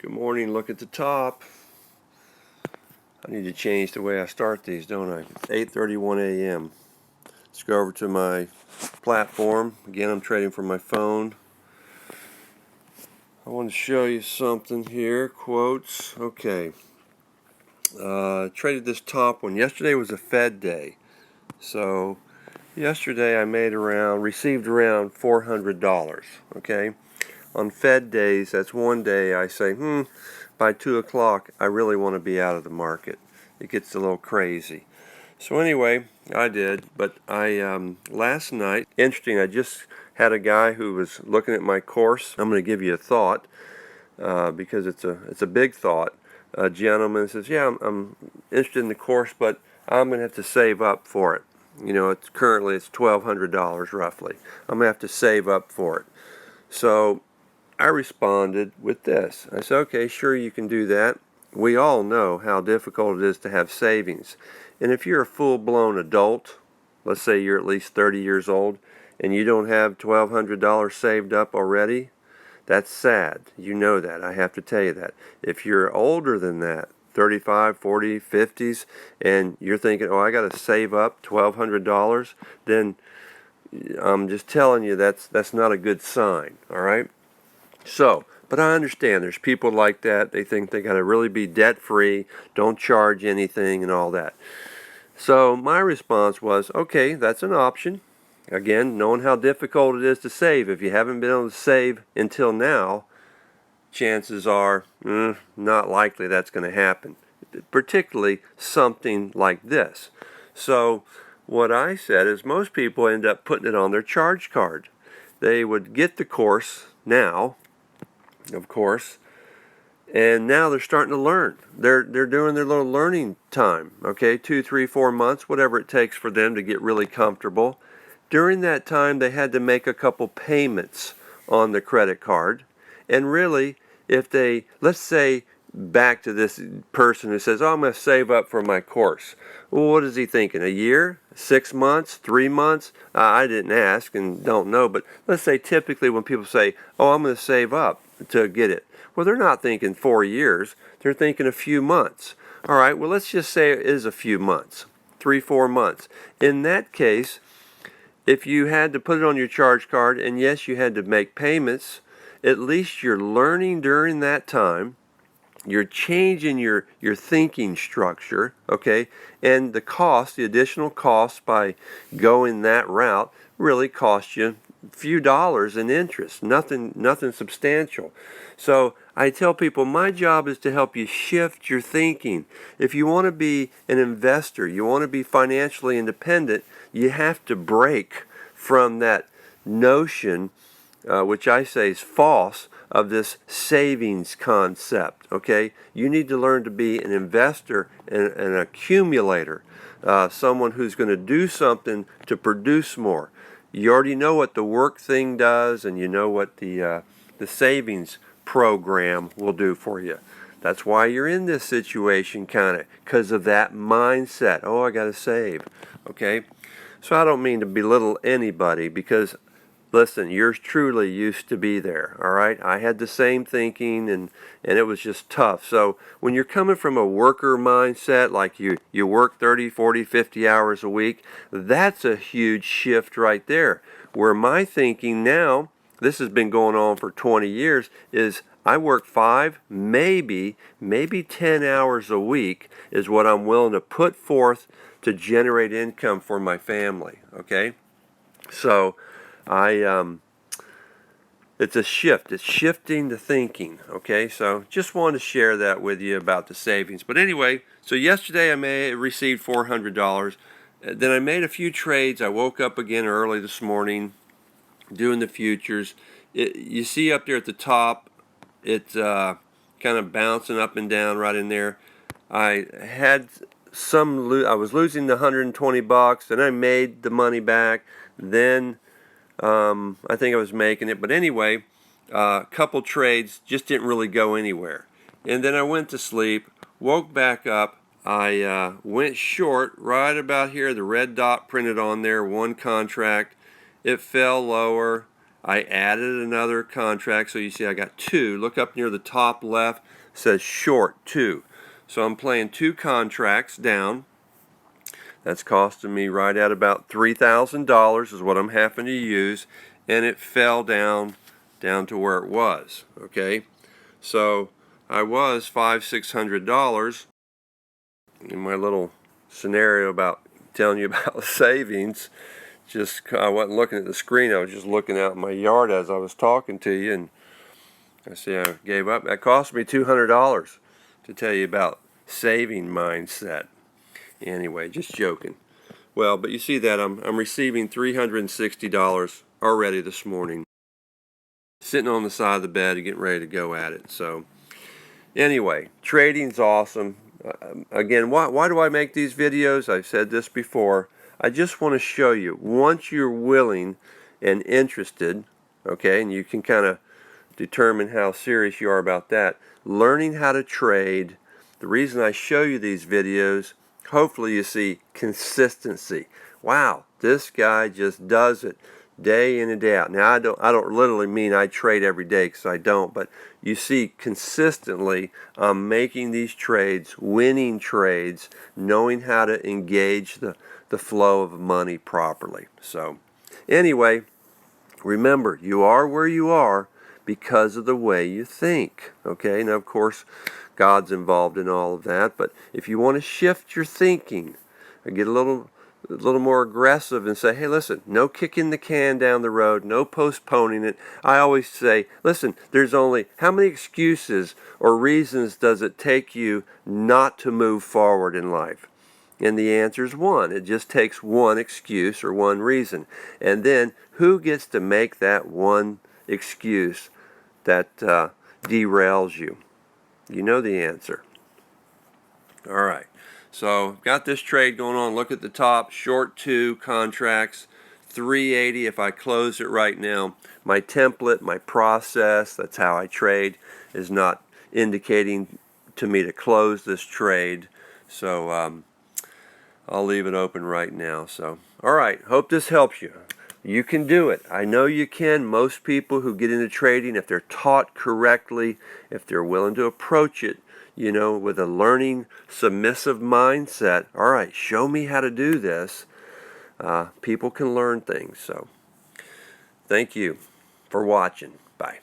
Good morning. Look at the top. I need to change the way I start these, don't I? It's 8:31 a.m. Let's go over to my platform. Again, I'm trading from my phone. I want to show you something here. Quotes. Okay. Traded this top one. Yesterday was a Fed day. So yesterday I received around $400. Okay. On Fed days, that's one day I say, by 2 o'clock, I really want to be out of the market. It gets a little crazy. So anyway, I did, but last night, interesting, I just had a guy who was looking at my course. I'm going to give you a thought, because it's a big thought. A gentleman says, yeah, I'm interested in the course, but I'm going to have to save up for it. You know, currently it's $1,200 roughly. I'm going to have to save up for it. So I responded with this. I said, okay, sure, you can do that. We all know how difficult it is to have savings. And if you're a full-blown adult, let's say you're at least 30 years old, and you don't have $1,200 saved up already, that's sad. You know that. I have to tell you that. If you're older than that, 35, 40, 50s, and you're thinking, oh, I got to save up $1,200, then I'm just telling you that's not a good sign, all right? So, but I understand there's people like that. They think they got to really be debt-free, don't charge anything and all that. So my response was, okay, that's an option. Again, knowing how difficult it is to save. If you haven't been able to save until now, chances are not likely that's going to happen. Particularly something like this. So what I said is most people end up putting it on their charge card. They would get the course now, of course, and now they're starting to learn. They're doing their little learning time, okay, 2, 3, 4 months, whatever it takes for them to get really comfortable. During that time, they had to make a couple payments on the credit card, and really, if they, let's say, back to this person who says, oh, I'm going to save up for my course. Well, what is he thinking? A year? 6 months? 3 months? I didn't ask and don't know, but let's say typically when people say, oh, I'm going to save up to get it. Well, they're not thinking 4 years. They're thinking a few months. All right, well, let's just say it is a few months, 3, 4 months. In that case, if you had to put it on your charge card, and yes, you had to make payments, at least you're learning during that time. You're changing your thinking structure, okay? And the cost, the additional cost by going that route really costs you a few dollars in interest, nothing substantial. So I tell people my job is to help you shift your thinking. If you want to be an investor, you want to be financially independent, you have to break from that notion, which I say is false, of this savings concept, okay? You need to learn to be an investor and an accumulator, someone who's going to do something to produce more. You already know what the work thing does, and you know what the savings program will do for you. That's why you're in this situation, kind of, because of that mindset. Oh, I got to save, okay? So I don't mean to belittle anybody, because listen, yours truly used to be there, all right? I had the same thinking, and it was just tough. So when you're coming from a worker mindset, like you work 30, 40, 50 hours a week, that's a huge shift right there. Where my thinking now, this has been going on for 20 years, is I work 5, maybe 10 hours a week is what I'm willing to put forth to generate income for my family, okay? So it's a shift. It's shifting the thinking, okay? So just wanted to share that with you about the savings. But anyway, so yesterday I received $400. Then I made a few trades. I woke up again early this morning doing the futures. You see up there at the top, it's kind of bouncing up and down right in there. I had I was losing the $120, and I made the money back. Then I think I was making it, but anyway, a couple trades just didn't really go anywhere. And then I went to sleep, woke back up. I went short right about here, the red dot printed on there, one contract. It fell lower. I added another contract, so you see I got 2. Look up near the top left, it says short 2. So I'm playing 2 contracts down. That's costing me right at about $3,000 is what I'm having to use, and it fell down to where it was. Okay, so I was $500-600 in my little scenario about telling you about savings. Just I wasn't looking at the screen, I was just looking out in my yard as I was talking to you, and I see I gave up. That cost me $200 to tell you about saving mindset. Anyway, just joking. Well, but you see that I'm receiving $360 already this morning, sitting on the side of the bed and getting ready to go at it. So anyway, trading's awesome. Again, why do I make these videos? I've said this before. I just want to show you, once you're willing and interested, okay, and you can kind of determine how serious you are about that, learning how to trade. The reason I show you these videos, hopefully you see consistency. Wow, this guy just does it day in and day out. Now I don't literally mean I trade every day, because I don't, but you see consistently I'm making these trades, winning trades, knowing how to engage the flow of money properly. So anyway, remember, you are where you are because of the way you think. Okay, now of course God's involved in all of that, but if you want to shift your thinking and get a little more aggressive and say, hey, listen, no kicking the can down the road, no postponing it. I always say, listen, there's only, how many excuses or reasons does it take you not to move forward in life? And the answer is one. It just takes one excuse or one reason. And then who gets to make that one excuse that derails you? You know the answer. All right. So got this trade going on. Look at the top. Short 2 contracts. 380 if I close it right now. My template, my process, that's how I trade, is not indicating to me to close this trade. So I'll leave it open right now. So, all right, hope this helps you. You can do it. I know you can. Most people who get into trading, if they're taught correctly, if they're willing to approach it, you know, with a learning, submissive mindset, all right, show me how to do this. People can learn things. So, thank you for watching. Bye.